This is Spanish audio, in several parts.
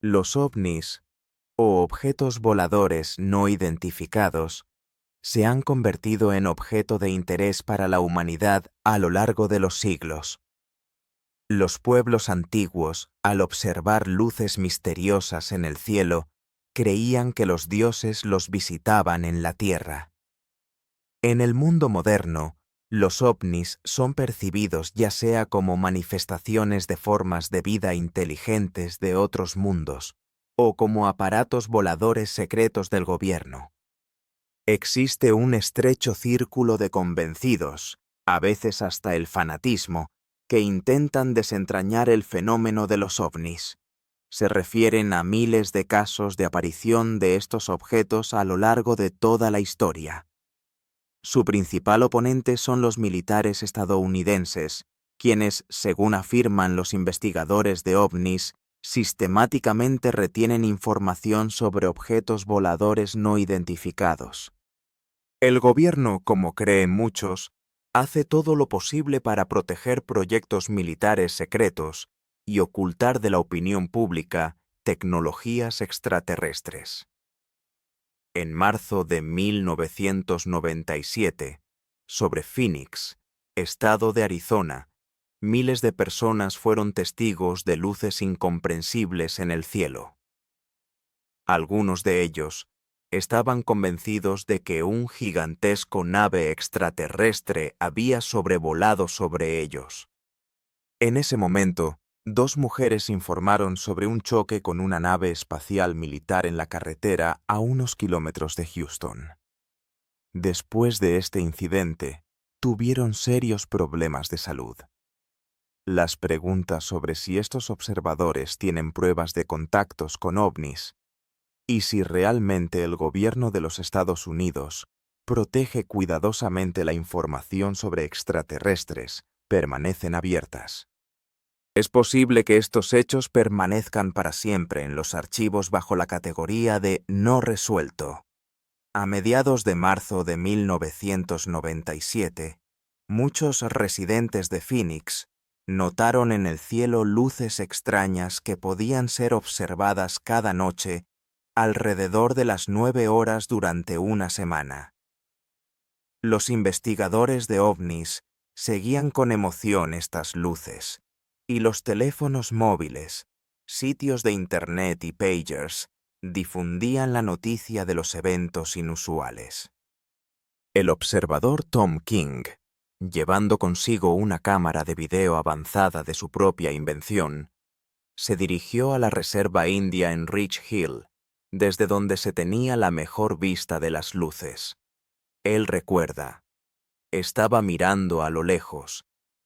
Los ovnis, o objetos voladores no identificados, se han convertido en objeto de interés para la humanidad a lo largo de los siglos. Los pueblos antiguos, al observar luces misteriosas en el cielo, creían que los dioses los visitaban en la tierra. En el mundo moderno, los ovnis son percibidos ya sea como manifestaciones de formas de vida inteligentes de otros mundos, o como aparatos voladores secretos del gobierno. Existe un estrecho círculo de convencidos, a veces hasta el fanatismo, que intentan desentrañar el fenómeno de los ovnis. Se refieren a miles de casos de aparición de estos objetos a lo largo de toda la historia. Su principal oponente son los militares estadounidenses, quienes, según afirman los investigadores de ovnis, sistemáticamente retienen información sobre objetos voladores no identificados. El gobierno, como creen muchos, hace todo lo posible para proteger proyectos militares secretos y ocultar de la opinión pública tecnologías extraterrestres. En marzo de 1997, sobre Phoenix, estado de Arizona, miles de personas fueron testigos de luces incomprensibles en el cielo. Algunos de ellos estaban convencidos de que un gigantesco nave extraterrestre había sobrevolado sobre ellos. En ese momento, dos mujeres informaron sobre un choque con una nave espacial militar en la carretera a unos kilómetros de Houston. Después de este incidente, tuvieron serios problemas de salud. Las preguntas sobre si estos observadores tienen pruebas de contactos con ovnis y si realmente el gobierno de los Estados Unidos protege cuidadosamente la información sobre extraterrestres permanecen abiertas. Es posible que estos hechos permanezcan para siempre en los archivos bajo la categoría de no resuelto. A mediados de marzo de 1997, muchos residentes de Phoenix notaron en el cielo luces extrañas que podían ser observadas cada noche alrededor de las 9 horas durante una semana. Los investigadores de ovnis seguían con emoción estas luces, y los teléfonos móviles, sitios de Internet y pagers difundían la noticia de los eventos inusuales. El observador Tom King, llevando consigo una cámara de video avanzada de su propia invención, se dirigió a la reserva india en Rich Hill, desde donde se tenía la mejor vista de las luces. Él recuerda, estaba mirando a lo lejos,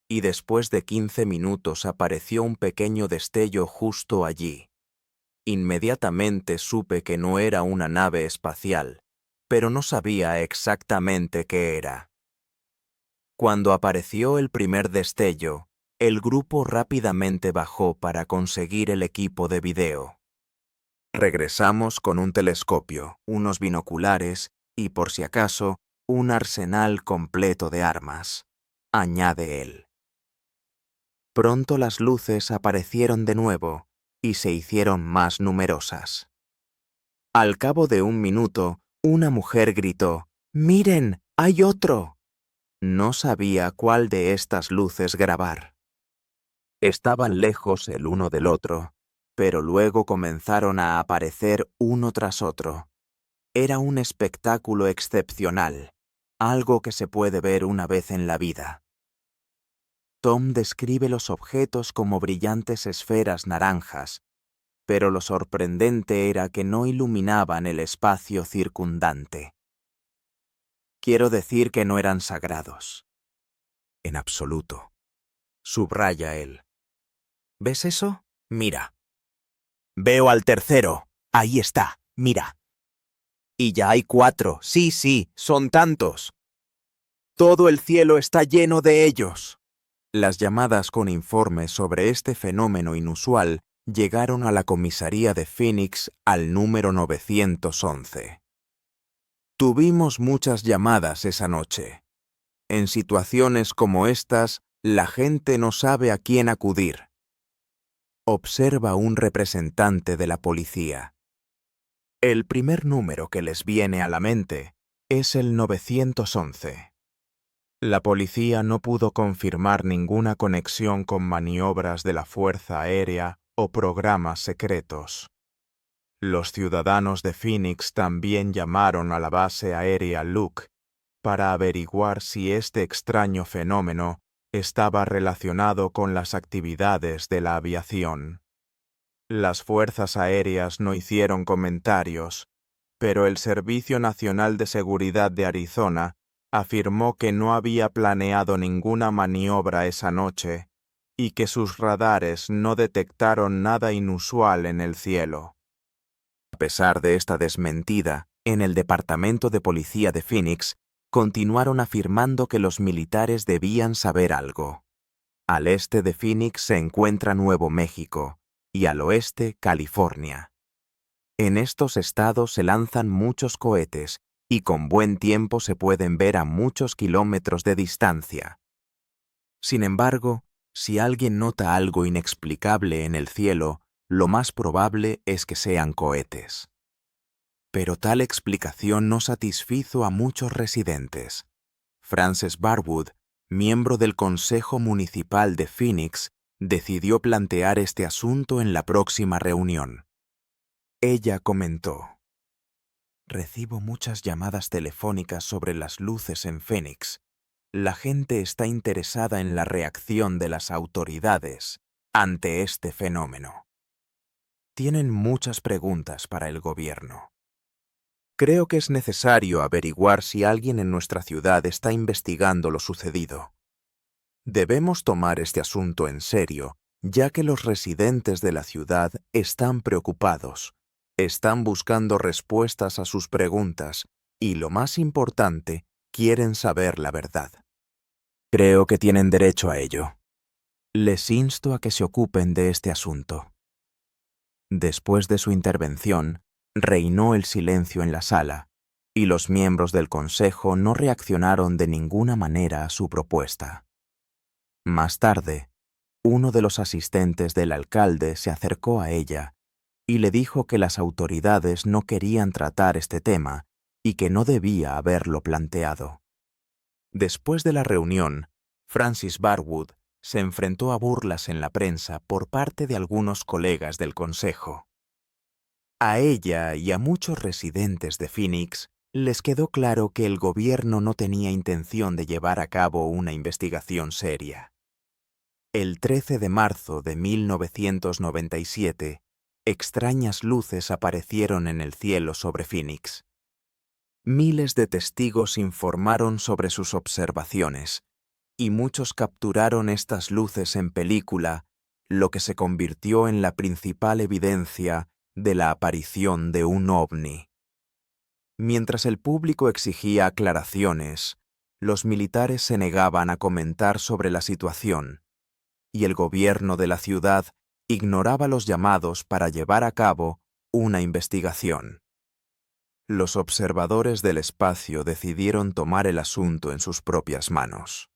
y después de 15 minutos apareció un pequeño destello justo allí. Inmediatamente supe que no era una nave espacial, pero no sabía exactamente qué era. Cuando apareció el primer destello, el grupo rápidamente bajó para conseguir el equipo de video. Regresamos con un telescopio, unos binoculares y, por si acaso, un arsenal completo de armas, añade él. Pronto las luces aparecieron de nuevo y se hicieron más numerosas. Al cabo de un minuto, una mujer gritó, «¡Miren, hay otro!». No sabía cuál de estas luces grabar. Estaban lejos el uno del otro, pero luego comenzaron a aparecer uno tras otro. Era un espectáculo excepcional, algo que se puede ver una vez en la vida. Tom describe los objetos como brillantes esferas naranjas, pero lo sorprendente era que no iluminaban el espacio circundante. Quiero decir que no eran sagrados. En absoluto. Subraya él. ¿Ves eso? Mira. Veo al tercero. Ahí está. Mira. Y ya hay 4. Sí, son tantos. Todo el cielo está lleno de ellos. Las llamadas con informes sobre este fenómeno inusual llegaron a la comisaría de Phoenix al número 911. Tuvimos muchas llamadas esa noche. En situaciones como estas, la gente no sabe a quién acudir. observa un representante de la policía. El primer número que les viene a la mente es el 911. La policía no pudo confirmar ninguna conexión con maniobras de la Fuerza Aérea o programas secretos. Los ciudadanos de Phoenix también llamaron a la base aérea Luke para averiguar si este extraño fenómeno estaba relacionado con las actividades de la aviación. Las fuerzas aéreas no hicieron comentarios, pero el Servicio Nacional de Seguridad de Arizona afirmó que no había planeado ninguna maniobra esa noche y que sus radares no detectaron nada inusual en el cielo. A pesar de esta desmentida, en el Departamento de Policía de Phoenix continuaron afirmando que los militares debían saber algo. Al este de Phoenix se encuentra Nuevo México y al oeste California. En estos estados se lanzan muchos cohetes y con buen tiempo se pueden ver a muchos kilómetros de distancia. Sin embargo, si alguien nota algo inexplicable en el cielo, lo más probable es que sean cohetes. Pero tal explicación no satisfizo a muchos residentes. Frances Barwood, miembro del Consejo Municipal de Phoenix, decidió plantear este asunto en la próxima reunión. Ella comentó: "Recibo muchas llamadas telefónicas sobre las luces en Phoenix. La gente está interesada en la reacción de las autoridades ante este fenómeno. Tienen muchas preguntas para el gobierno. Creo que es necesario averiguar si alguien en nuestra ciudad está investigando lo sucedido. Debemos tomar este asunto en serio, ya que los residentes de la ciudad están preocupados, están buscando respuestas a sus preguntas y, lo más importante, quieren saber la verdad. Creo que tienen derecho a ello. Les insto a que se ocupen de este asunto". Después de su intervención, reinó el silencio en la sala, y los miembros del consejo no reaccionaron de ninguna manera a su propuesta. Más tarde, uno de los asistentes del alcalde se acercó a ella y le dijo que las autoridades no querían tratar este tema y que no debía haberlo planteado. Después de la reunión, Frances Barwood se enfrentó a burlas en la prensa por parte de algunos colegas del consejo. A ella y a muchos residentes de Phoenix les quedó claro que el gobierno no tenía intención de llevar a cabo una investigación seria. El 13 de marzo de 1997, extrañas luces aparecieron en el cielo sobre Phoenix. Miles de testigos informaron sobre sus observaciones, y muchos capturaron estas luces en película, lo que se convirtió en la principal evidencia de la aparición de un ovni. Mientras el público exigía aclaraciones, los militares se negaban a comentar sobre la situación, y el gobierno de la ciudad ignoraba los llamados para llevar a cabo una investigación. Los observadores del espacio decidieron tomar el asunto en sus propias manos.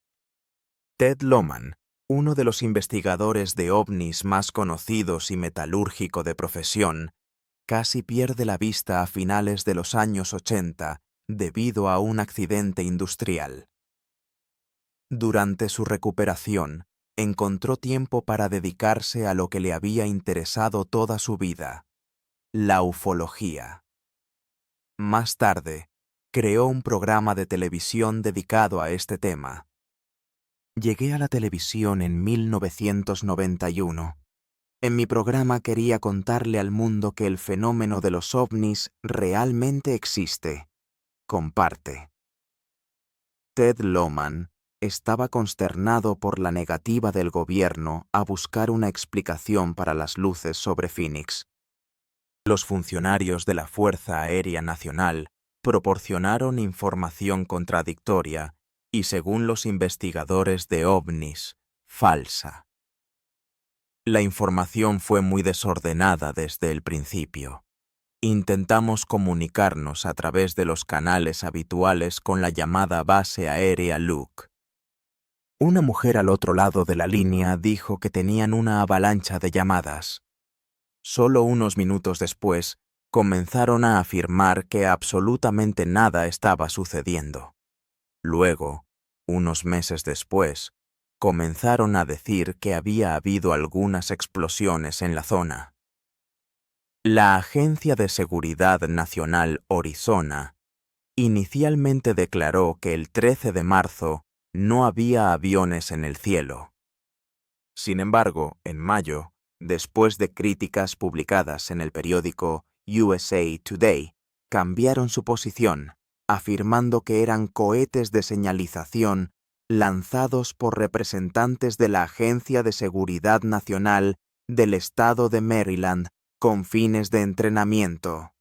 Ted Lohman, uno de los investigadores de ovnis más conocidos y metalúrgico de profesión, casi pierde la vista a finales de los años 80 debido a un accidente industrial. Durante su recuperación, encontró tiempo para dedicarse a lo que le había interesado toda su vida: la ufología. Más tarde, creó un programa de televisión dedicado a este tema. Llegué a la televisión en 1991. En mi programa quería contarle al mundo que el fenómeno de los ovnis realmente existe. Comparte. Ted Lohman estaba consternado por la negativa del gobierno a buscar una explicación para las luces sobre Phoenix. Los funcionarios de la Fuerza Aérea Nacional proporcionaron información contradictoria y, según los investigadores de ovnis, falsa. La información fue muy desordenada desde el principio. Intentamos comunicarnos a través de los canales habituales con la llamada base aérea Luke. Una mujer al otro lado de la línea dijo que tenían una avalancha de llamadas. Solo unos minutos después, comenzaron a afirmar que absolutamente nada estaba sucediendo. Luego, unos meses después, comenzaron a decir que había habido algunas explosiones en la zona. La Agencia de Seguridad Nacional Arizona inicialmente declaró que el 13 de marzo no había aviones en el cielo. Sin embargo, en mayo, después de críticas publicadas en el periódico USA Today, cambiaron su posición, afirmando que eran cohetes de señalización lanzados por representantes de la Agencia de Seguridad Nacional del Estado de Maryland con fines de entrenamiento.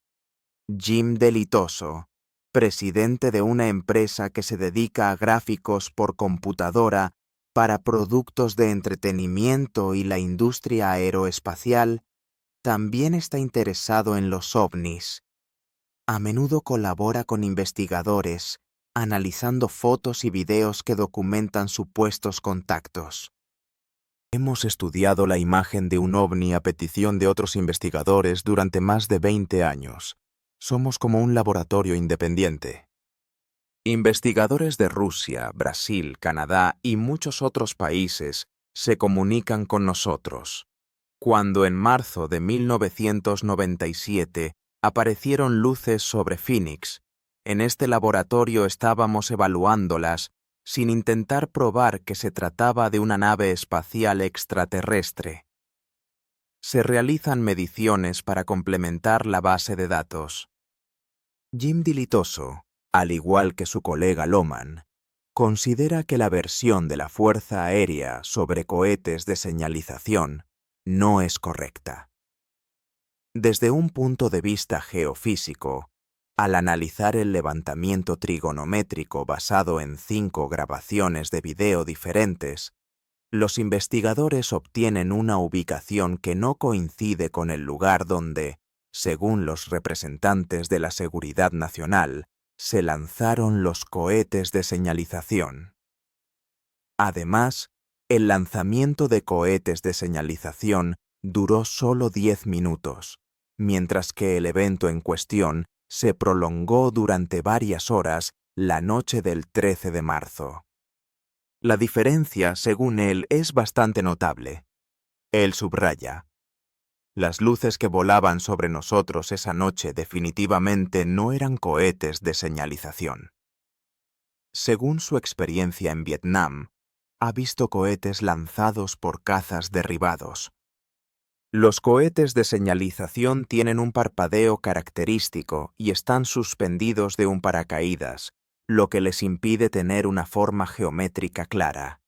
Jim Delitoso, presidente de una empresa que se dedica a gráficos por computadora para productos de entretenimiento y la industria aeroespacial, también está interesado en los ovnis. A menudo colabora con investigadores, analizando fotos y videos que documentan supuestos contactos. Hemos estudiado la imagen de un ovni a petición de otros investigadores durante más de 20 años. Somos como un laboratorio independiente. Investigadores de Rusia, Brasil, Canadá y muchos otros países se comunican con nosotros. Cuando en marzo de 1997 aparecieron luces sobre Phoenix, en este laboratorio estábamos evaluándolas sin intentar probar que se trataba de una nave espacial extraterrestre. Se realizan mediciones para complementar la base de datos. Jim Dilitoso, al igual que su colega Lohman, considera que la versión de la Fuerza Aérea sobre cohetes de señalización no es correcta. Desde un punto de vista geofísico, al analizar el levantamiento trigonométrico basado en 5 grabaciones de video diferentes, los investigadores obtienen una ubicación que no coincide con el lugar donde, según los representantes de la Seguridad Nacional, se lanzaron los cohetes de señalización. Además, el lanzamiento de cohetes de señalización duró solo 10 minutos, mientras que el evento en cuestión se prolongó durante varias horas la noche del 13 de marzo. La diferencia, según él, es bastante notable. Él subraya: las luces que volaban sobre nosotros esa noche definitivamente no eran cohetes de señalización. Según su experiencia en Vietnam, ha visto cohetes lanzados por cazas derribados. Los cohetes de señalización tienen un parpadeo característico y están suspendidos de un paracaídas, lo que les impide tener una forma geométrica clara.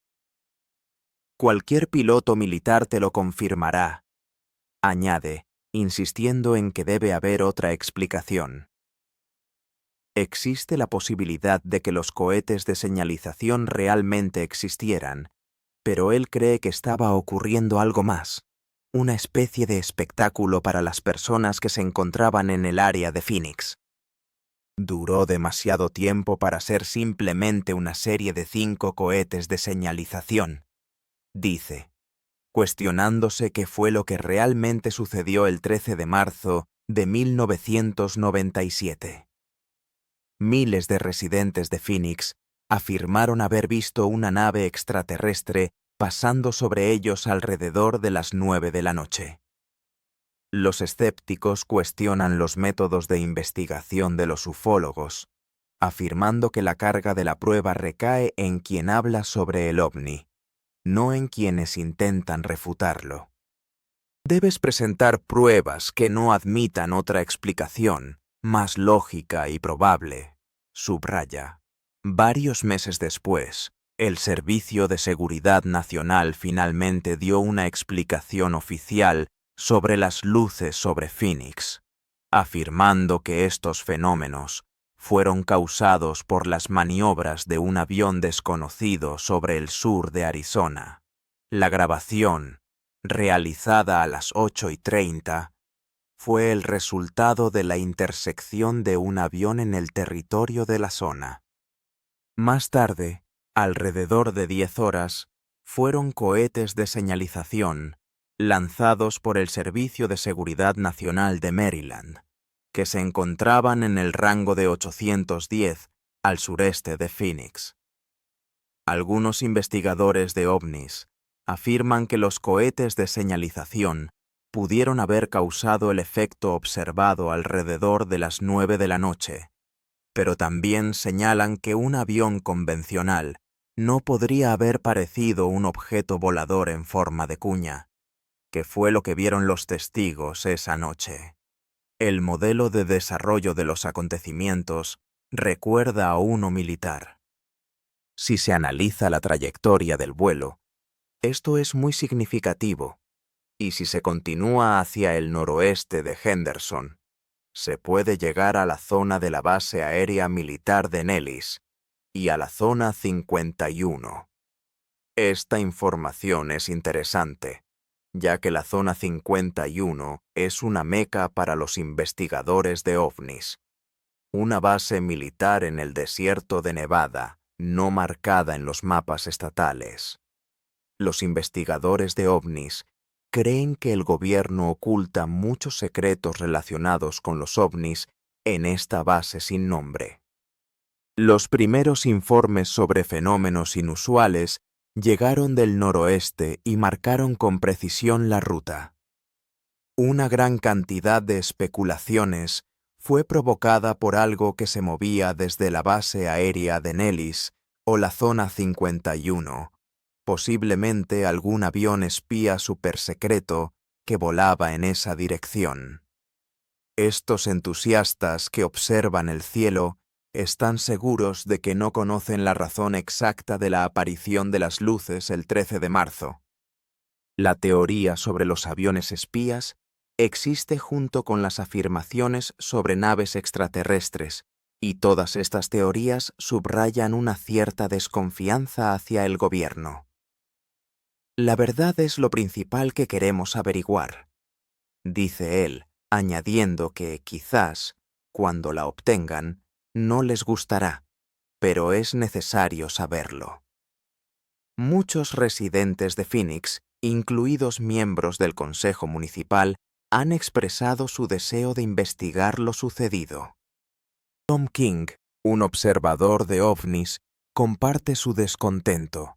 Cualquier piloto militar te lo confirmará, añade, insistiendo en que debe haber otra explicación. Existe la posibilidad de que los cohetes de señalización realmente existieran, pero él cree que estaba ocurriendo algo más, una especie de espectáculo para las personas que se encontraban en el área de Phoenix. Duró demasiado tiempo para ser simplemente una serie de 5 cohetes de señalización, dice, cuestionándose qué fue lo que realmente sucedió el 13 de marzo de 1997. Miles de residentes de Phoenix afirmaron haber visto una nave extraterrestre pasando sobre ellos alrededor de las 9 de la noche. Los escépticos cuestionan los métodos de investigación de los ufólogos, afirmando que la carga de la prueba recae en quien habla sobre el ovni, no en quienes intentan refutarlo. Debes presentar pruebas que no admitan otra explicación, más lógica y probable, subraya. Varios meses después, el Servicio de Seguridad Nacional finalmente dio una explicación oficial sobre las luces sobre Phoenix, afirmando que estos fenómenos fueron causados por las maniobras de un avión desconocido sobre el sur de Arizona. La grabación, realizada a las 8:30, fue el resultado de la intersección de un avión en el territorio de la zona. Más tarde, Alrededor de 10 horas, fueron cohetes de señalización lanzados por el Servicio de Seguridad Nacional de Maryland, que se encontraban en el rango de 810 al sureste de Phoenix. Algunos investigadores de ovnis afirman que los cohetes de señalización pudieron haber causado el efecto observado alrededor de las 9 de la noche, pero también señalan que un avión convencional no podría haber parecido un objeto volador en forma de cuña, que fue lo que vieron los testigos esa noche. El modelo de desarrollo de los acontecimientos recuerda a uno militar. Si se analiza la trayectoria del vuelo, esto es muy significativo, y si se continúa hacia el noroeste de Henderson, se puede llegar a la zona de la base aérea militar de Nellis y a la zona 51. Esta información es interesante, ya que la zona 51 es una meca para los investigadores de ovnis, una base militar en el desierto de Nevada, no marcada en los mapas estatales. Los investigadores de ovnis creen que el gobierno oculta muchos secretos relacionados con los ovnis en esta base sin nombre. Los primeros informes sobre fenómenos inusuales llegaron del noroeste y marcaron con precisión la ruta. Una gran cantidad de especulaciones fue provocada por algo que se movía desde la base aérea de Nellis o la zona 51, posiblemente algún avión espía supersecreto que volaba en esa dirección. Estos entusiastas que observan el cielo están seguros de que no conocen la razón exacta de la aparición de las luces el 13 de marzo. La teoría sobre los aviones espías existe junto con las afirmaciones sobre naves extraterrestres, y todas estas teorías subrayan una cierta desconfianza hacia el gobierno. La verdad es lo principal que queremos averiguar, dice él, añadiendo que quizás, cuando la obtengan, no les gustará, pero es necesario saberlo. Muchos residentes de Phoenix, incluidos miembros del Consejo Municipal, han expresado su deseo de investigar lo sucedido. Tom King, un observador de ovnis, comparte su descontento.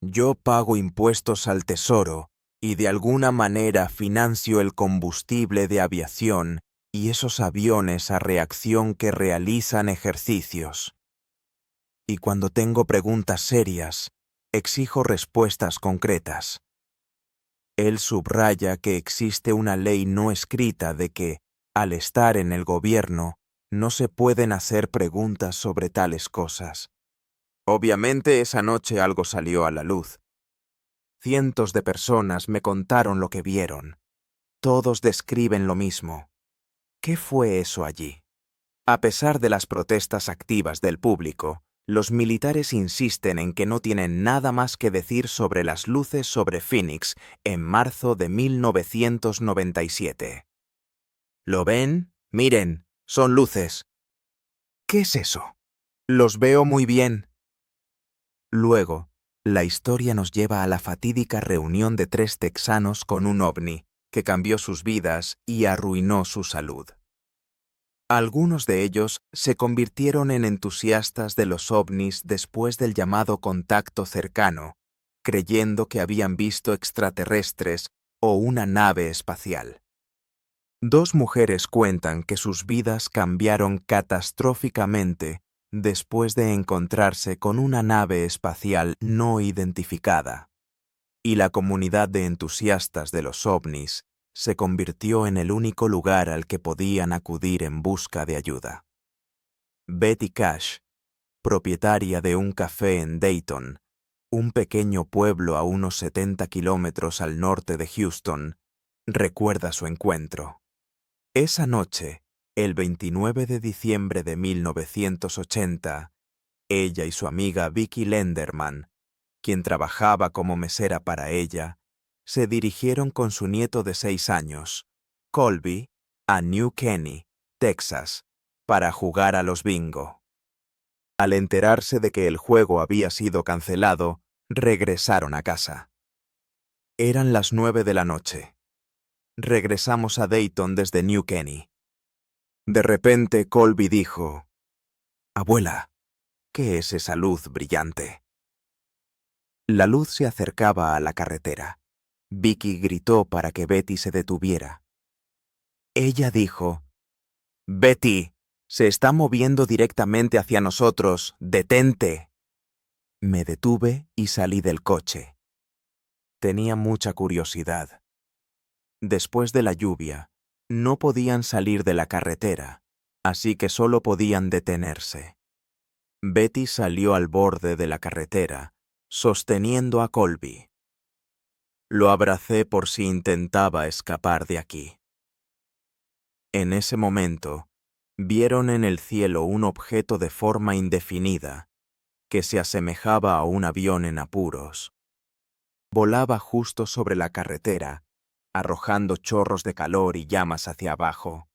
Yo pago impuestos al Tesoro y de alguna manera financio el combustible de aviación y esos aviones a reacción que realizan ejercicios. Y cuando tengo preguntas serias, exijo respuestas concretas. Él subraya que existe una ley no escrita de que, al estar en el gobierno, no se pueden hacer preguntas sobre tales cosas. Obviamente esa noche algo salió a la luz. Cientos de personas me contaron lo que vieron. Todos describen lo mismo. ¿Qué fue eso allí? A pesar de las protestas activas del público, los militares insisten en que no tienen nada más que decir sobre las luces sobre Phoenix en marzo de 1997. ¿Lo ven? Miren, son luces. ¿Qué es eso? Los veo muy bien. Luego, la historia nos lleva a la fatídica reunión de 3 texanos con un ovni, que cambió sus vidas y arruinó su salud. Algunos de ellos se convirtieron en entusiastas de los ovnis después del llamado contacto cercano, creyendo que habían visto extraterrestres o una nave espacial. 2 mujeres cuentan que sus vidas cambiaron catastróficamente después de encontrarse con una nave espacial no identificada, y la comunidad de entusiastas de los ovnis se convirtió en el único lugar al que podían acudir en busca de ayuda. Betty Cash, propietaria de un café en Dayton, un pequeño pueblo a unos 70 kilómetros al norte de Houston, recuerda su encuentro. Esa noche, el 29 de diciembre de 1980, ella y su amiga Vicky Lenderman, quien trabajaba como mesera para ella, se dirigieron con su nieto de 6 años, Colby, a New Caney, Texas, para jugar a los bingo. Al enterarse de que el juego había sido cancelado, regresaron a casa. Eran las 9 de la noche. Regresamos a Dayton desde New Caney. De repente Colby dijo: «Abuela, ¿qué es esa luz brillante?». La luz se acercaba a la carretera. Vicky gritó para que Betty se detuviera. Ella dijo: «Betty, se está moviendo directamente hacia nosotros. ¡Detente!». Me detuve y salí del coche. Tenía mucha curiosidad. Después de la lluvia, no podían salir de la carretera, así que solo podían detenerse. Betty salió al borde de la carretera, sosteniendo a Colby. Lo abracé por si intentaba escapar de aquí. En ese momento, vieron en el cielo un objeto de forma indefinida, que se asemejaba a un avión en apuros. Volaba justo sobre la carretera, arrojando chorros de calor y llamas hacia abajo.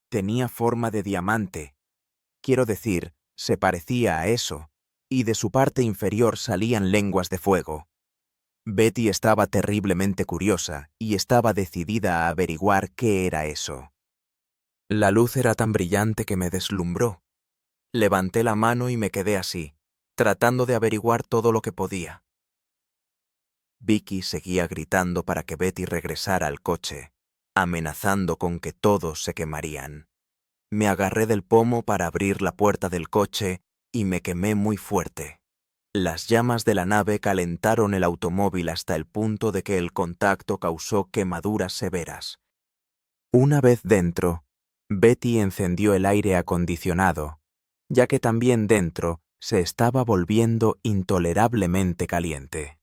Tenía forma de diamante. Quiero decir, se parecía a eso, y de su parte inferior salían lenguas de fuego. Betty estaba terriblemente curiosa y estaba decidida a averiguar qué era eso. La luz era tan brillante que me deslumbró. Levanté la mano y me quedé así, tratando de averiguar todo lo que podía. Vicky seguía gritando para que Betty regresara al coche, amenazando con que todos se quemarían. Me agarré del pomo para abrir la puerta del coche y me quemé muy fuerte. Las llamas de la nave calentaron el automóvil hasta el punto de que el contacto causó quemaduras severas. Una vez dentro, Betty encendió el aire acondicionado, ya que también dentro se estaba volviendo intolerablemente caliente.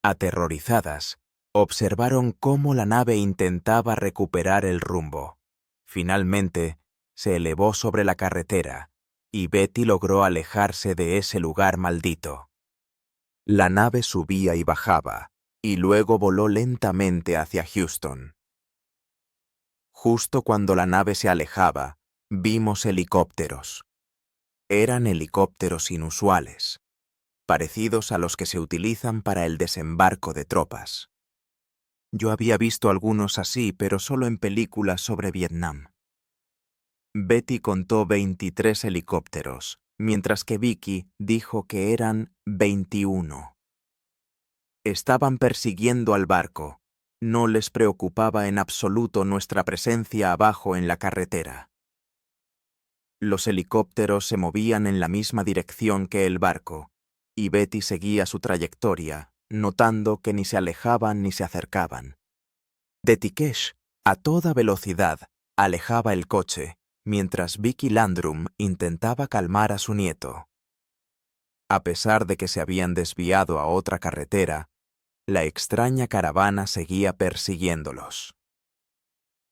Aterrorizadas, observaron cómo la nave intentaba recuperar el rumbo. Finalmente, se elevó sobre la carretera y Betty logró alejarse de ese lugar maldito. La nave subía y bajaba, y luego voló lentamente hacia Houston. Justo cuando la nave se alejaba, vimos helicópteros. Eran helicópteros inusuales, parecidos a los que se utilizan para el desembarco de tropas. Yo había visto algunos así, pero solo en películas sobre Vietnam. Betty contó 23 helicópteros, mientras que Vicky dijo que eran 21. Estaban persiguiendo al barco. No les preocupaba en absoluto nuestra presencia abajo en la carretera. Los helicópteros se movían en la misma dirección que el barco, y Betty seguía su trayectoria, notando que ni se alejaban ni se acercaban. De Tikesh, a toda velocidad, alejaba el coche, mientras Vicky Landrum intentaba calmar a su nieto. A pesar de que se habían desviado a otra carretera, la extraña caravana seguía persiguiéndolos.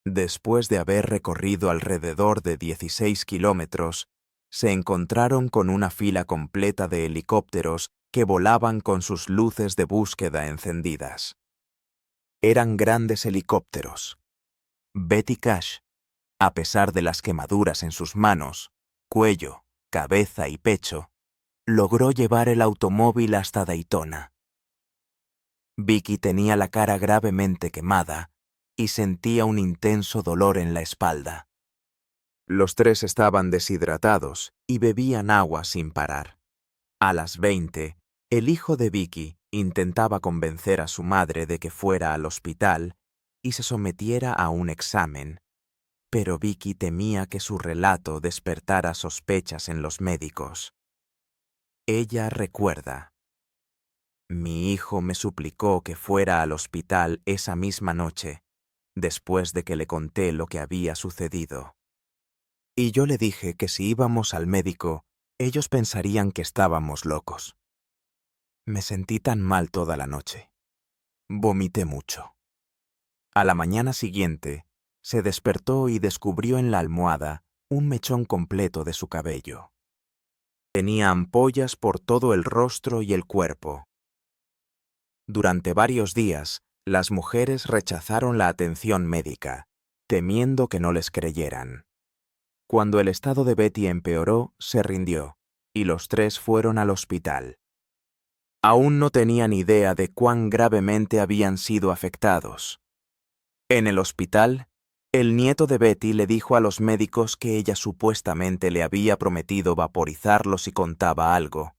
Después de haber recorrido alrededor de 16 kilómetros, se encontraron con una fila completa de helicópteros que volaban con sus luces de búsqueda encendidas. Eran grandes helicópteros. Betty Cash, a pesar de las quemaduras en sus manos, cuello, cabeza y pecho, logró llevar el automóvil hasta Daytona. Vicky tenía la cara gravemente quemada y sentía un intenso dolor en la espalda. Los tres estaban deshidratados y bebían agua sin parar. A las 20, el hijo de Vicky intentaba convencer a su madre de que fuera al hospital y se sometiera a un examen, pero Vicky temía que su relato despertara sospechas en los médicos. Ella recuerda: «Mi hijo me suplicó que fuera al hospital esa misma noche, después de que le conté lo que había sucedido. Y yo le dije que si íbamos al médico, ellos pensarían que estábamos locos». Me sentí tan mal toda la noche. Vomité mucho. A la mañana siguiente, se despertó y descubrió en la almohada un mechón completo de su cabello. Tenía ampollas por todo el rostro y el cuerpo. Durante varios días, las mujeres rechazaron la atención médica, temiendo que no les creyeran. Cuando el estado de Betty empeoró, se rindió, y los tres fueron al hospital. Aún no tenían idea de cuán gravemente habían sido afectados. En el hospital, el nieto de Betty le dijo a los médicos que ella supuestamente le había prometido vaporizarlos si contaba algo.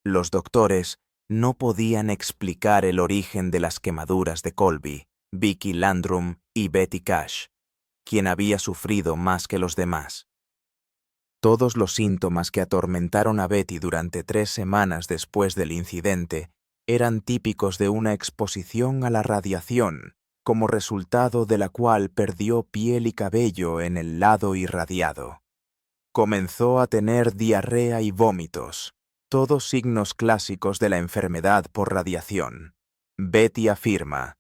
Los doctores no podían explicar el origen de las quemaduras de Colby, Vicky Landrum y Betty Cash, quien había sufrido más que los demás. Todos los síntomas que atormentaron a Betty durante 3 semanas después del incidente eran típicos de una exposición a la radiación, como resultado de la cual perdió piel y cabello en el lado irradiado. Comenzó a tener diarrea y vómitos, todos signos clásicos de la enfermedad por radiación. Betty afirma: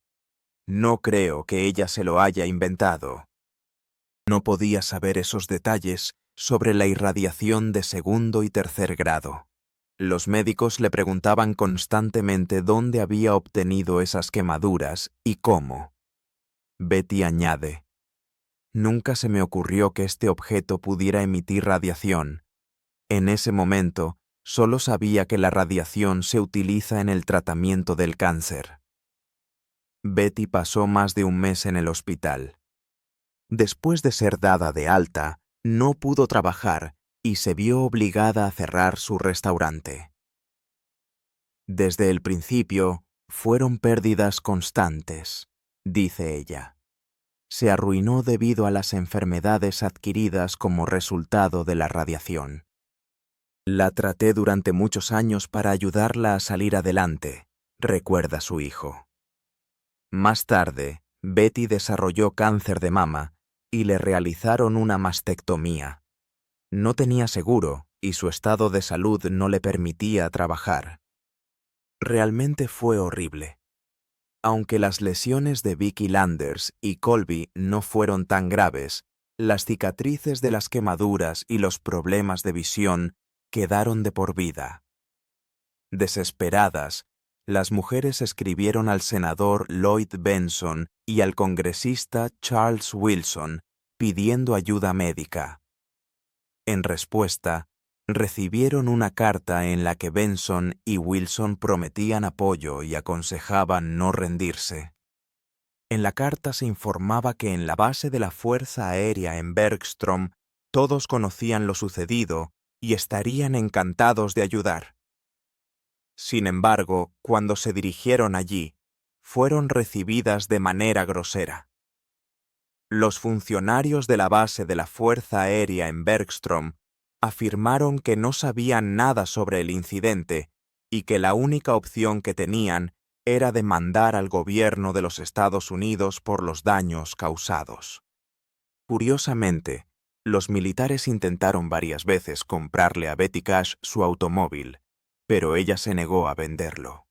"No creo que ella se lo haya inventado". No podía saber esos detalles sobre la irradiación de 2º y 3er grado. Los médicos le preguntaban constantemente dónde había obtenido esas quemaduras y cómo. Betty añade: "Nunca se me ocurrió que este objeto pudiera emitir radiación. En ese momento, solo sabía que la radiación se utiliza en el tratamiento del cáncer". Betty pasó más de un mes en el hospital. Después de ser dada de alta, no pudo trabajar y se vio obligada a cerrar su restaurante. Desde el principio, fueron pérdidas constantes, dice ella. Se arruinó debido a las enfermedades adquiridas como resultado de la radiación. La traté durante muchos años para ayudarla a salir adelante, recuerda su hijo. Más tarde, Betty desarrolló cáncer de mama y le realizaron una mastectomía. No tenía seguro y su estado de salud no le permitía trabajar. Realmente fue horrible. Aunque las lesiones de Vicky Landers y Colby no fueron tan graves, las cicatrices de las quemaduras y los problemas de visión quedaron de por vida. Desesperadas, las mujeres escribieron al senador Lloyd Bentsen y al congresista Charles Wilson pidiendo ayuda médica. En respuesta, recibieron una carta en la que Bentsen y Wilson prometían apoyo y aconsejaban no rendirse. En la carta se informaba que en la base de la Fuerza Aérea en Bergstrom todos conocían lo sucedido y estarían encantados de ayudar. Sin embargo, cuando se dirigieron allí, fueron recibidas de manera grosera. Los funcionarios de la base de la Fuerza Aérea en Bergstrom afirmaron que no sabían nada sobre el incidente y que la única opción que tenían era demandar al gobierno de los Estados Unidos por los daños causados. Curiosamente, los militares intentaron varias veces comprarle a Betty Cash su automóvil, pero ella se negó a venderlo.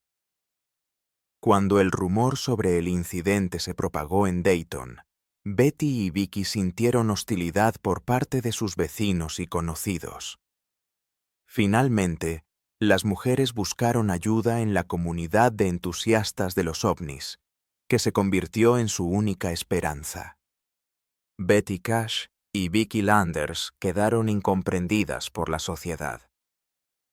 Cuando el rumor sobre el incidente se propagó en Dayton, Betty y Vicky sintieron hostilidad por parte de sus vecinos y conocidos. Finalmente, las mujeres buscaron ayuda en la comunidad de entusiastas de los ovnis, que se convirtió en su única esperanza. Betty Cash y Vicky Landers quedaron incomprendidas por la sociedad.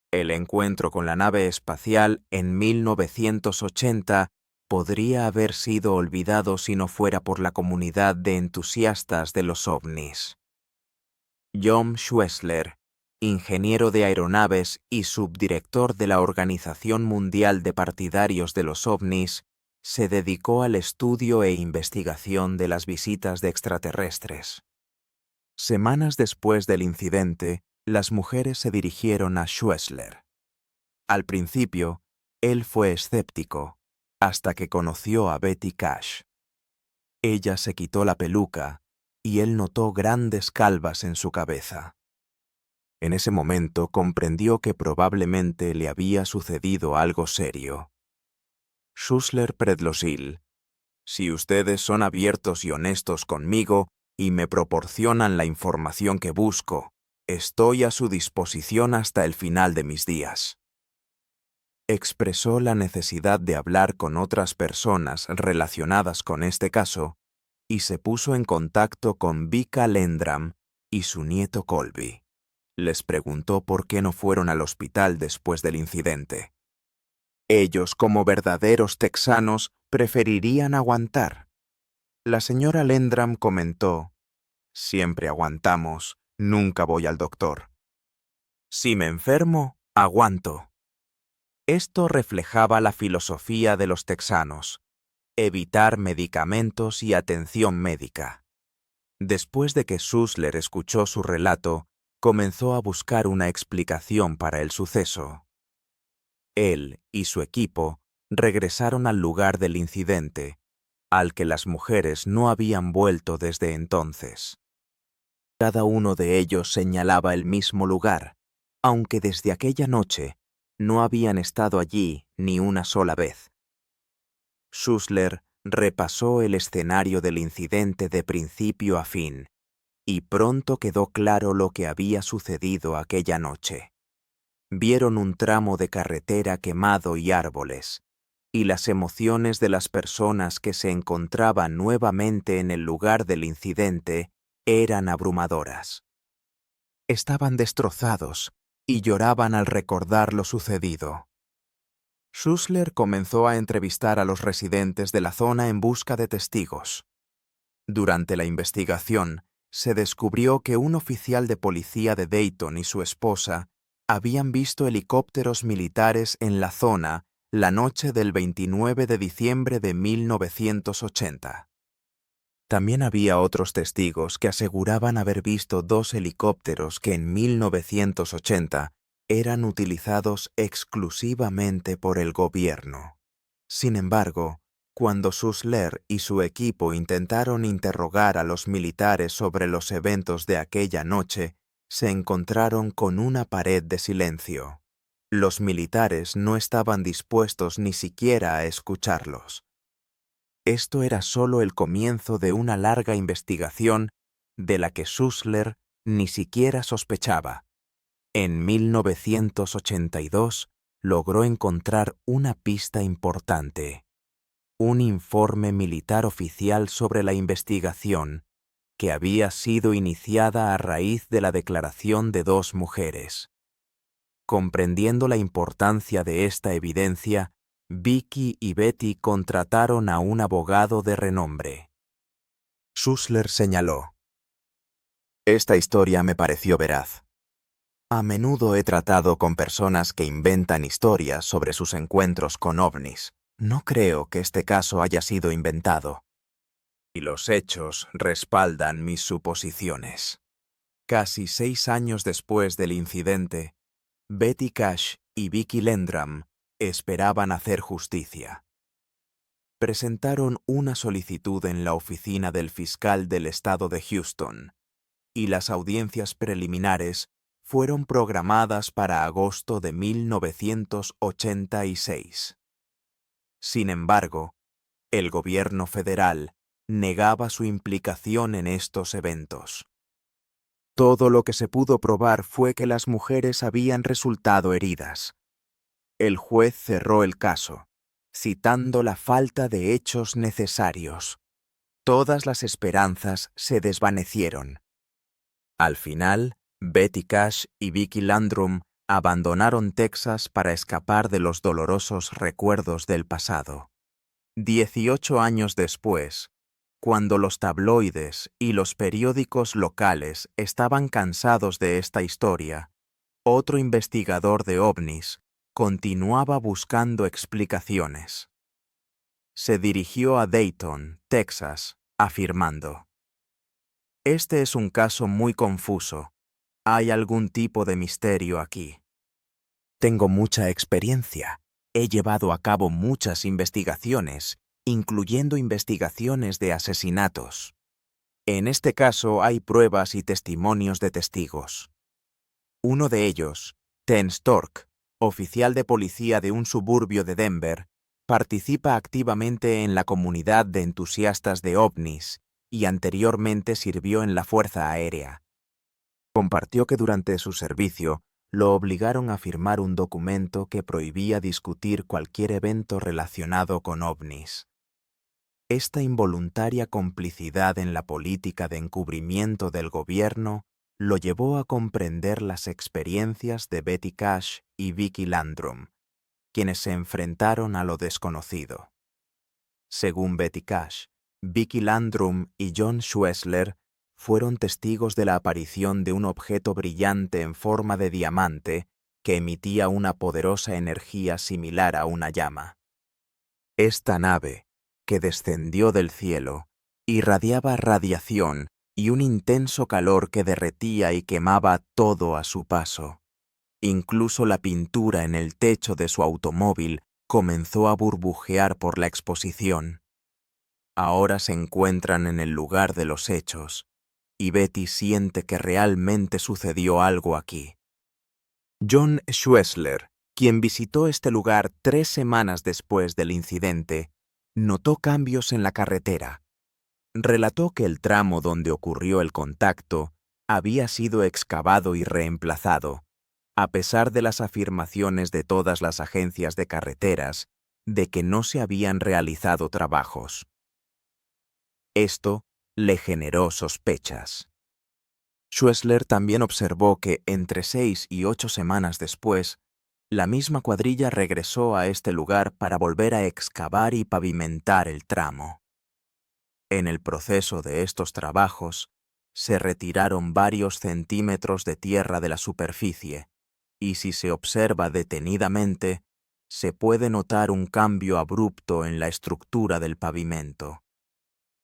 El encuentro con la nave espacial en 1980 podría haber sido olvidado si no fuera por la comunidad de entusiastas de los ovnis. John Schwessler, ingeniero de aeronaves y subdirector de la Organización Mundial de Partidarios de los OVNIs, se dedicó al estudio e investigación de las visitas de extraterrestres. Semanas después del incidente, las mujeres se dirigieron a Schwessler. Al principio, él fue escéptico, hasta que conoció a Betty Cash. Ella se quitó la peluca y él notó grandes calvas en su cabeza. En ese momento comprendió que probablemente le había sucedido algo serio. Schussler Predlosil: "Si ustedes son abiertos y honestos conmigo y me proporcionan la información que busco, estoy a su disposición hasta el final de mis días". Expresó la necesidad de hablar con otras personas relacionadas con este caso y se puso en contacto con Vika Lendram, y su nieto Colby. Les preguntó por qué no fueron al hospital después del incidente. Ellos, como verdaderos texanos, preferirían aguantar. La señora Landrum comentó: «Siempre aguantamos, nunca voy al doctor. Si me enfermo, aguanto». Esto reflejaba la filosofía de los texanos: evitar medicamentos y atención médica. Después de que Schuessler escuchó su relato, comenzó a buscar una explicación para el suceso. Él y su equipo regresaron al lugar del incidente, al que las mujeres no habían vuelto desde entonces. Cada uno de ellos señalaba el mismo lugar, aunque desde aquella noche no habían estado allí ni una sola vez. Schuessler repasó el escenario del incidente de principio a fin, y pronto quedó claro lo que había sucedido aquella noche. Vieron un tramo de carretera quemado y árboles, y las emociones de las personas que se encontraban nuevamente en el lugar del incidente eran abrumadoras. Estaban destrozados y lloraban al recordar lo sucedido. Schuessler comenzó a entrevistar a los residentes de la zona en busca de testigos. Durante la investigación, se descubrió que un oficial de policía de Dayton y su esposa habían visto helicópteros militares en la zona la noche del 29 de diciembre de 1980. También había otros testigos que aseguraban haber visto 2 helicópteros que en 1980 eran utilizados exclusivamente por el gobierno. Sin embargo, cuando Schuessler y su equipo intentaron interrogar a los militares sobre los eventos de aquella noche, se encontraron con una pared de silencio. Los militares no estaban dispuestos ni siquiera a escucharlos. Esto era solo el comienzo de una larga investigación de la que Schuessler ni siquiera sospechaba. En 1982 logró encontrar una pista importante: un informe militar oficial sobre la investigación que había sido iniciada a raíz de la declaración de 2 mujeres. Comprendiendo la importancia de esta evidencia, Vicky y Betty contrataron a un abogado de renombre. Schuessler señaló: «Esta historia me pareció veraz. A menudo he tratado con personas que inventan historias sobre sus encuentros con ovnis. No creo que este caso haya sido inventado. Y los hechos respaldan mis suposiciones». Casi 6 años después del incidente, Betty Cash y Vicky Landrum esperaban hacer justicia. Presentaron una solicitud en la oficina del fiscal del estado de Houston, y las audiencias preliminares fueron programadas para agosto de 1986. Sin embargo, el gobierno federal negaba su implicación en estos eventos. Todo lo que se pudo probar fue que las mujeres habían resultado heridas. El juez cerró el caso, citando la falta de hechos necesarios. Todas las esperanzas se desvanecieron. Al final, Betty Cash y Vicky Landrum abandonaron Texas para escapar de los dolorosos recuerdos del pasado. 18 años después, cuando los tabloides y los periódicos locales estaban cansados de esta historia, otro investigador de ovnis continuaba buscando explicaciones. Se dirigió a Dayton, Texas, afirmando: «Este es un caso muy confuso. Hay algún tipo de misterio aquí. Tengo mucha experiencia. He llevado a cabo muchas investigaciones, incluyendo investigaciones de asesinatos. En este caso hay pruebas y testimonios de testigos. Uno de ellos, Ten Stork, oficial de policía de un suburbio de Denver, participa activamente en la comunidad de entusiastas de ovnis y anteriormente sirvió en la Fuerza Aérea. Compartió que durante su servicio lo obligaron a firmar un documento que prohibía discutir cualquier evento relacionado con ovnis. Esta involuntaria complicidad en la política de encubrimiento del gobierno lo llevó a comprender las experiencias de Betty Cash y Vicky Landrum, quienes se enfrentaron a lo desconocido. Según Betty Cash, Vicky Landrum y John Schwessler fueron testigos de la aparición de un objeto brillante en forma de diamante que emitía una poderosa energía similar a una llama. Esta nave, que descendió del cielo, irradiaba radiación y un intenso calor que derretía y quemaba todo a su paso. Incluso la pintura en el techo de su automóvil comenzó a burbujear por la exposición. Ahora se encuentran en el lugar de los hechos, y Betty siente que realmente sucedió algo aquí. John Schwessler, quien visitó este lugar 3 semanas después del incidente, notó cambios en la carretera. Relató que el tramo donde ocurrió el contacto había sido excavado y reemplazado, a pesar de las afirmaciones de todas las agencias de carreteras de que no se habían realizado trabajos. Esto le generó sospechas. Schwessler también observó que entre 6 y 8 semanas después, la misma cuadrilla regresó a este lugar para volver a excavar y pavimentar el tramo. En el proceso de estos trabajos, se retiraron varios centímetros de tierra de la superficie, y si se observa detenidamente, se puede notar un cambio abrupto en la estructura del pavimento.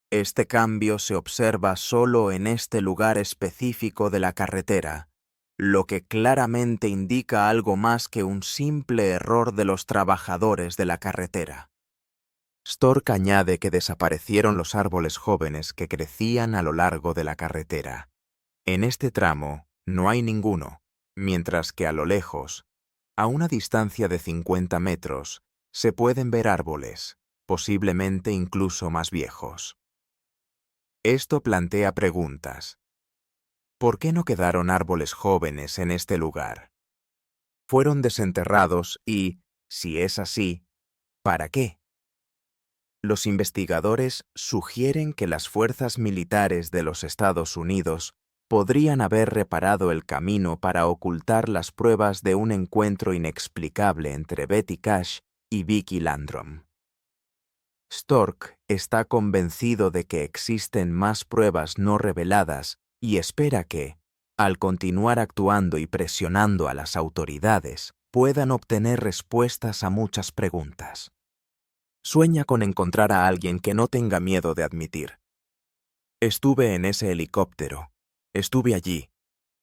Este cambio se observa solo en este lugar específico de la carretera, lo que claramente indica algo más que un simple error de los trabajadores de la carretera. Stork añade que desaparecieron los árboles jóvenes que crecían a lo largo de la carretera. En este tramo no hay ninguno, mientras que a lo lejos, a una distancia de 50 metros, se pueden ver árboles, posiblemente incluso más viejos. Esto plantea preguntas. ¿Por qué no quedaron árboles jóvenes en este lugar? ¿Fueron desenterrados y, si es así, para qué? Los investigadores sugieren que las fuerzas militares de los Estados Unidos podrían haber reparado el camino para ocultar las pruebas de un encuentro inexplicable entre Betty Cash y Vicky Landrum. Stork está convencido de que existen más pruebas no reveladas y espera que, al continuar actuando y presionando a las autoridades, puedan obtener respuestas a muchas preguntas. Sueña con encontrar a alguien que no tenga miedo de admitir: estuve en ese helicóptero, estuve allí,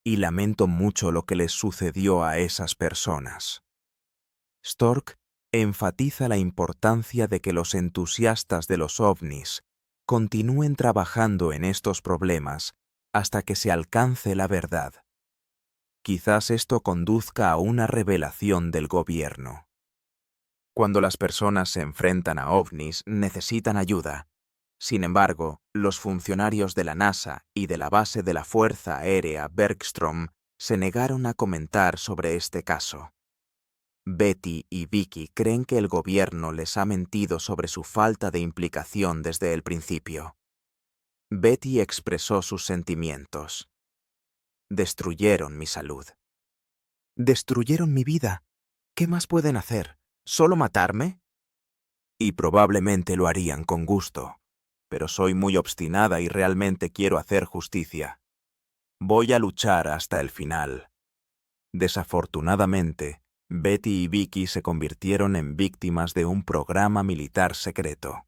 y lamento mucho lo que les sucedió a esas personas. Stork enfatiza la importancia de que los entusiastas de los ovnis continúen trabajando en estos problemas hasta que se alcance la verdad. Quizás esto conduzca a una revelación del gobierno. Cuando las personas se enfrentan a ovnis, necesitan ayuda. Sin embargo, los funcionarios de la NASA y de la base de la Fuerza Aérea Bergstrom se negaron a comentar sobre este caso. Betty y Vicky creen que el gobierno les ha mentido sobre su falta de implicación desde el principio. Betty expresó sus sentimientos. Destruyeron mi salud. Destruyeron mi vida. ¿Qué más pueden hacer? ¿Solo matarme? Y probablemente lo harían con gusto, pero soy muy obstinada y realmente quiero hacer justicia. Voy a luchar hasta el final. Desafortunadamente, Betty y Vicky se convirtieron en víctimas de un programa militar secreto.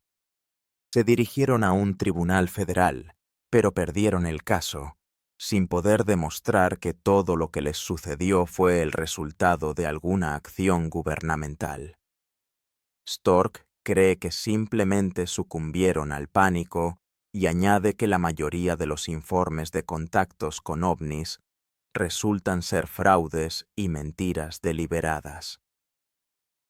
Se dirigieron a un tribunal federal, pero perdieron el caso, sin poder demostrar que todo lo que les sucedió fue el resultado de alguna acción gubernamental. Stork cree que simplemente sucumbieron al pánico y añade que la mayoría de los informes de contactos con ovnis resultan ser fraudes y mentiras deliberadas.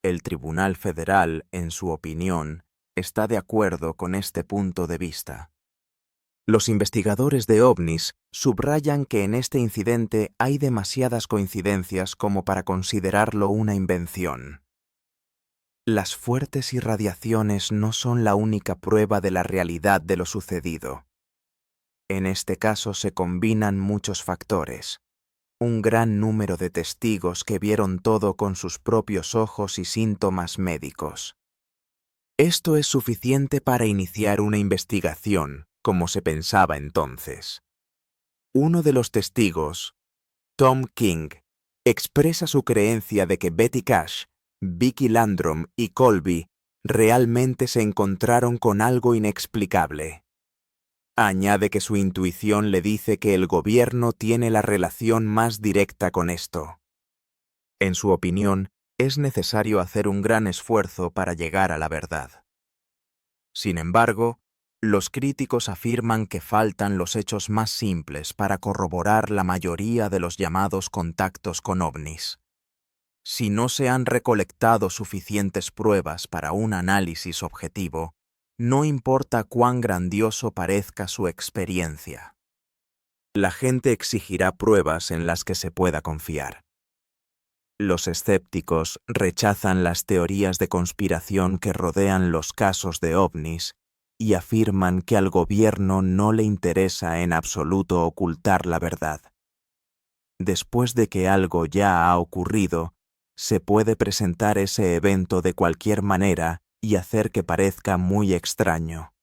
El Tribunal Federal, en su opinión, está de acuerdo con este punto de vista. Los investigadores de ovnis subrayan que en este incidente hay demasiadas coincidencias como para considerarlo una invención. Las fuertes irradiaciones no son la única prueba de la realidad de lo sucedido. En este caso se combinan muchos factores. Un gran número de testigos que vieron todo con sus propios ojos y síntomas médicos. Esto es suficiente para iniciar una investigación, como se pensaba entonces. Uno de los testigos, Tom King, expresa su creencia de que Betty Cash, Vicky Landrum y Colby realmente se encontraron con algo inexplicable. Añade que su intuición le dice que el gobierno tiene la relación más directa con esto. En su opinión, es necesario hacer un gran esfuerzo para llegar a la verdad. Sin embargo, los críticos afirman que faltan los hechos más simples para corroborar la mayoría de los llamados contactos con ovnis. Si no se han recolectado suficientes pruebas para un análisis objetivo, no importa cuán grandioso parezca su experiencia. La gente exigirá pruebas en las que se pueda confiar. Los escépticos rechazan las teorías de conspiración que rodean los casos de ovnis y afirman que al gobierno no le interesa en absoluto ocultar la verdad. Después de que algo ya ha ocurrido, se puede presentar ese evento de cualquier manera y hacer que parezca muy extraño.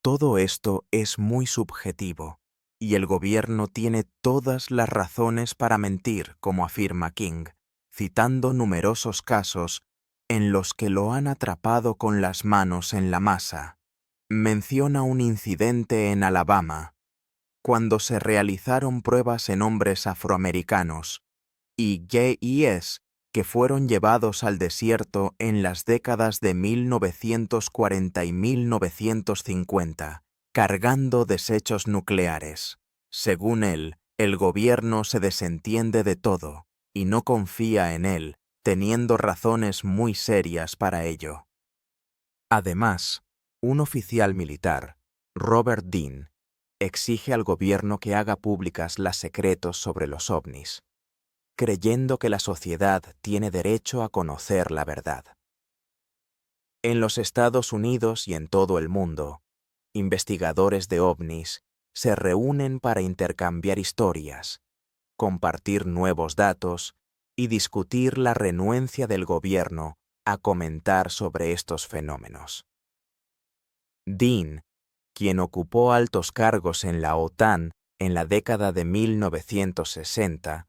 Todo esto es muy subjetivo, y el gobierno tiene todas las razones para mentir, como afirma King, citando numerosos casos en los que lo han atrapado con las manos en la masa. Menciona un incidente en Alabama, cuando se realizaron pruebas en hombres afroamericanos y gays que fueron llevados al desierto en las décadas de 1940 y 1950, cargando desechos nucleares. Según él, el gobierno se desentiende de todo y no confía en él, teniendo razones muy serias para ello. Además, un oficial militar, Robert Dean, exige al gobierno que haga públicas los secretos sobre los ovnis, creyendo que la sociedad tiene derecho a conocer la verdad. En los Estados Unidos y en todo el mundo, investigadores de ovnis se reúnen para intercambiar historias, compartir nuevos datos y discutir la renuencia del gobierno a comentar sobre estos fenómenos. Dean, quien ocupó altos cargos en la OTAN en la década de 1960,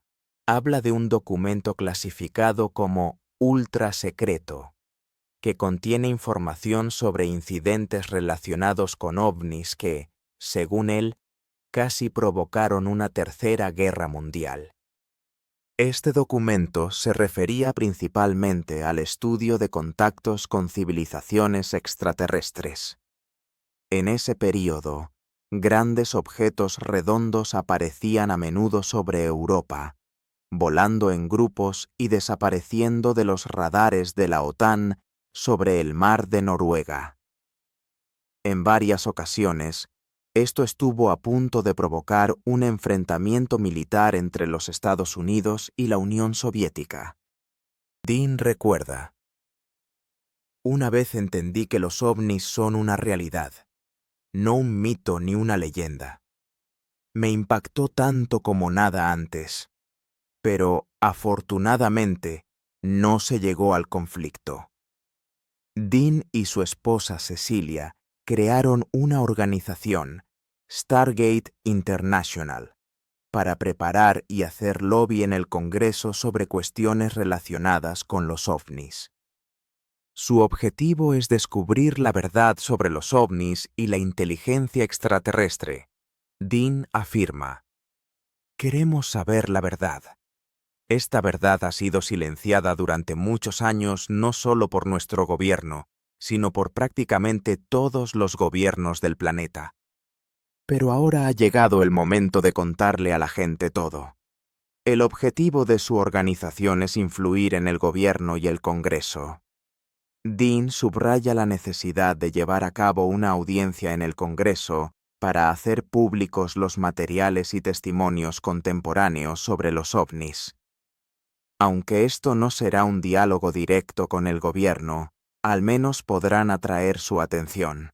habla de un documento clasificado como ultra secreto, que contiene información sobre incidentes relacionados con ovnis que, según él, casi provocaron una tercera guerra mundial. Este documento se refería principalmente al estudio de contactos con civilizaciones extraterrestres. En ese período, grandes objetos redondos aparecían a menudo sobre Europa, volando en grupos y desapareciendo de los radares de la OTAN sobre el mar de Noruega. En varias ocasiones, esto estuvo a punto de provocar un enfrentamiento militar entre los Estados Unidos y la Unión Soviética. Dean recuerda: una vez entendí que los ovnis son una realidad, no un mito ni una leyenda. Me impactó tanto como nada antes, pero, afortunadamente, no se llegó al conflicto. Dean y su esposa Cecilia crearon una organización, Stargate International, para preparar y hacer lobby en el Congreso sobre cuestiones relacionadas con los ovnis. Su objetivo es descubrir la verdad sobre los ovnis y la inteligencia extraterrestre. Dean afirma: queremos saber la verdad. Esta verdad ha sido silenciada durante muchos años no solo por nuestro gobierno, sino por prácticamente todos los gobiernos del planeta. Pero ahora ha llegado el momento de contarle a la gente todo. El objetivo de su organización es influir en el gobierno y el Congreso. Dean subraya la necesidad de llevar a cabo una audiencia en el Congreso para hacer públicos los materiales y testimonios contemporáneos sobre los ovnis. Aunque esto no será un diálogo directo con el gobierno, al menos podrán atraer su atención.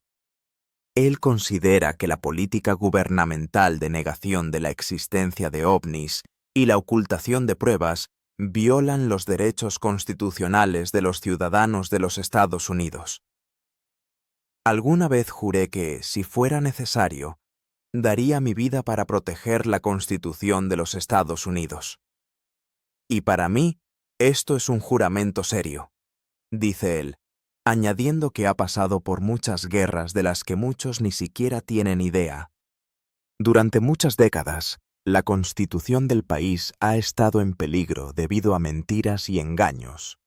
Él considera que la política gubernamental de negación de la existencia de ovnis y la ocultación de pruebas violan los derechos constitucionales de los ciudadanos de los Estados Unidos. Alguna vez juré que, si fuera necesario, daría mi vida para proteger la Constitución de los Estados Unidos. Y para mí, esto es un juramento serio, dice él, añadiendo que ha pasado por muchas guerras de las que muchos ni siquiera tienen idea. Durante muchas décadas, la Constitución del país ha estado en peligro debido a mentiras y engaños,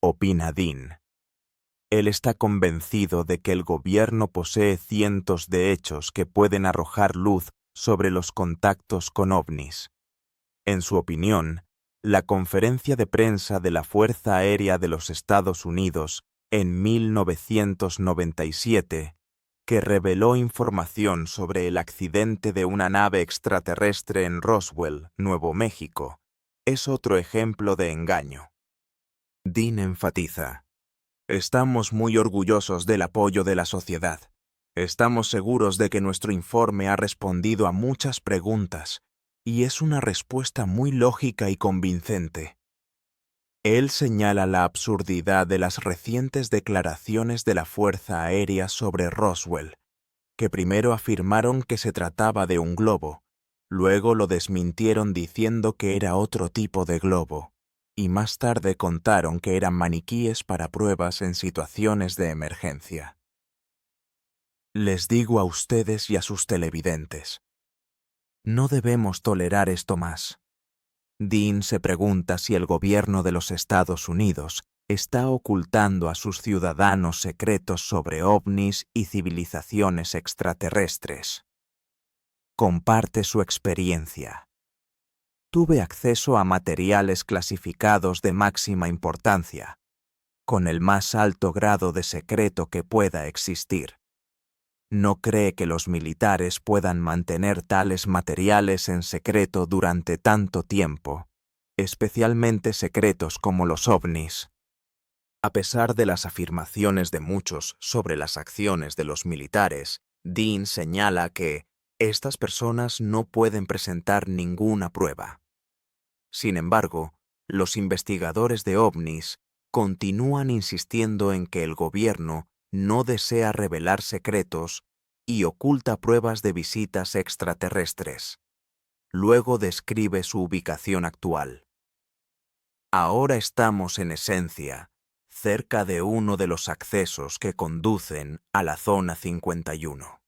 opina Dean. Él está convencido de que el gobierno posee cientos de hechos que pueden arrojar luz sobre los contactos con ovnis. En su opinión, la conferencia de prensa de la Fuerza Aérea de los Estados Unidos en 1997, que reveló información sobre el accidente de una nave extraterrestre en Roswell, Nuevo México, es otro ejemplo de engaño. Dean enfatiza: estamos muy orgullosos del apoyo de la sociedad. Estamos seguros de que nuestro informe ha respondido a muchas preguntas, y es una respuesta muy lógica y convincente. Él señala la absurdidad de las recientes declaraciones de la Fuerza Aérea sobre Roswell, que primero afirmaron que se trataba de un globo, luego lo desmintieron diciendo que era otro tipo de globo, y más tarde contaron que eran maniquíes para pruebas en situaciones de emergencia. Les digo a ustedes y a sus televidentes, no debemos tolerar esto más. Dean se pregunta si el gobierno de los Estados Unidos está ocultando a sus ciudadanos secretos sobre ovnis y civilizaciones extraterrestres. Comparte su experiencia. Tuve acceso a materiales clasificados de máxima importancia, con el más alto grado de secreto que pueda existir. No cree que los militares puedan mantener tales materiales en secreto durante tanto tiempo, especialmente secretos como los ovnis. A pesar de las afirmaciones de muchos sobre las acciones de los militares, Dean señala que estas personas no pueden presentar ninguna prueba. Sin embargo, los investigadores de ovnis continúan insistiendo en que el gobierno no desea revelar secretos y oculta pruebas de visitas extraterrestres. Luego describe su ubicación actual. Ahora estamos en esencia cerca de uno de los accesos que conducen a la Zona 51.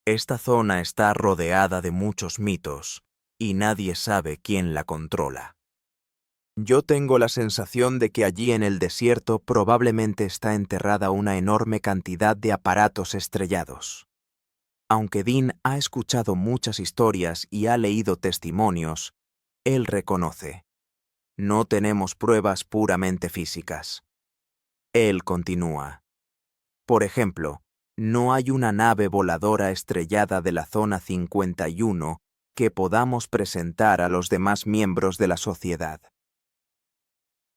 Esta zona está rodeada de muchos mitos y nadie sabe quién la controla. Yo tengo la sensación de que allí en el desierto probablemente está enterrada una enorme cantidad de aparatos estrellados. Aunque Dean ha escuchado muchas historias y ha leído testimonios, él reconoce: no tenemos pruebas puramente físicas. Él continúa: por ejemplo, no hay una nave voladora estrellada de la Zona 51 que podamos presentar a los demás miembros de la sociedad.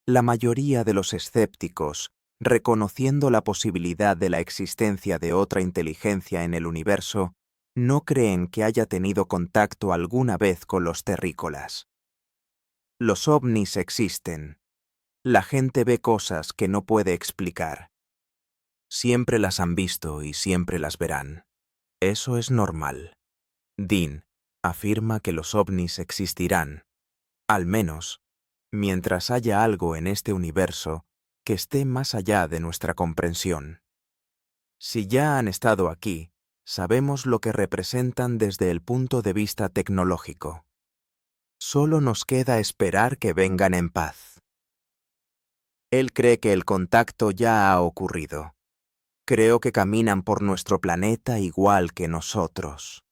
La mayoría de los escépticos, reconociendo la posibilidad de la existencia de otra inteligencia en el universo, no creen que haya tenido contacto alguna vez con los terrícolas. Los ovnis existen. La gente ve cosas que no puede explicar. Siempre las han visto y siempre las verán. Eso es normal. Dean afirma que los ovnis existirán, al menos mientras haya algo en este universo que esté más allá de nuestra comprensión. Si ya han estado aquí, sabemos lo que representan desde el punto de vista tecnológico. Solo nos queda esperar que vengan en paz. Él cree que el contacto ya ha ocurrido. Creo que caminan por nuestro planeta igual que nosotros.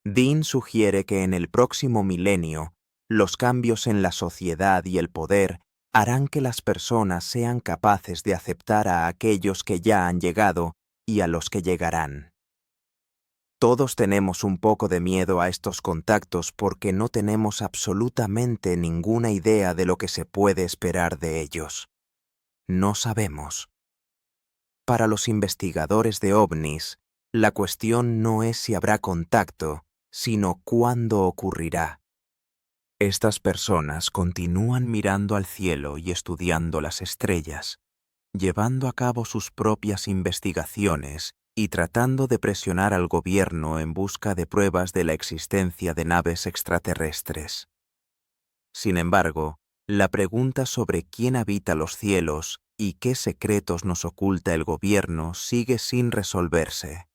Dean sugiere que en el próximo milenio, los cambios en la sociedad y el poder harán que las personas sean capaces de aceptar a aquellos que ya han llegado y a los que llegarán. Todos tenemos un poco de miedo a estos contactos porque no tenemos absolutamente ninguna idea de lo que se puede esperar de ellos. No sabemos. Para los investigadores de ovnis, la cuestión no es si habrá contacto, sino cuándo ocurrirá. Estas personas continúan mirando al cielo y estudiando las estrellas, llevando a cabo sus propias investigaciones y tratando de presionar al gobierno en busca de pruebas de la existencia de naves extraterrestres. Sin embargo, la pregunta sobre quién habita los cielos y qué secretos nos oculta el gobierno sigue sin resolverse.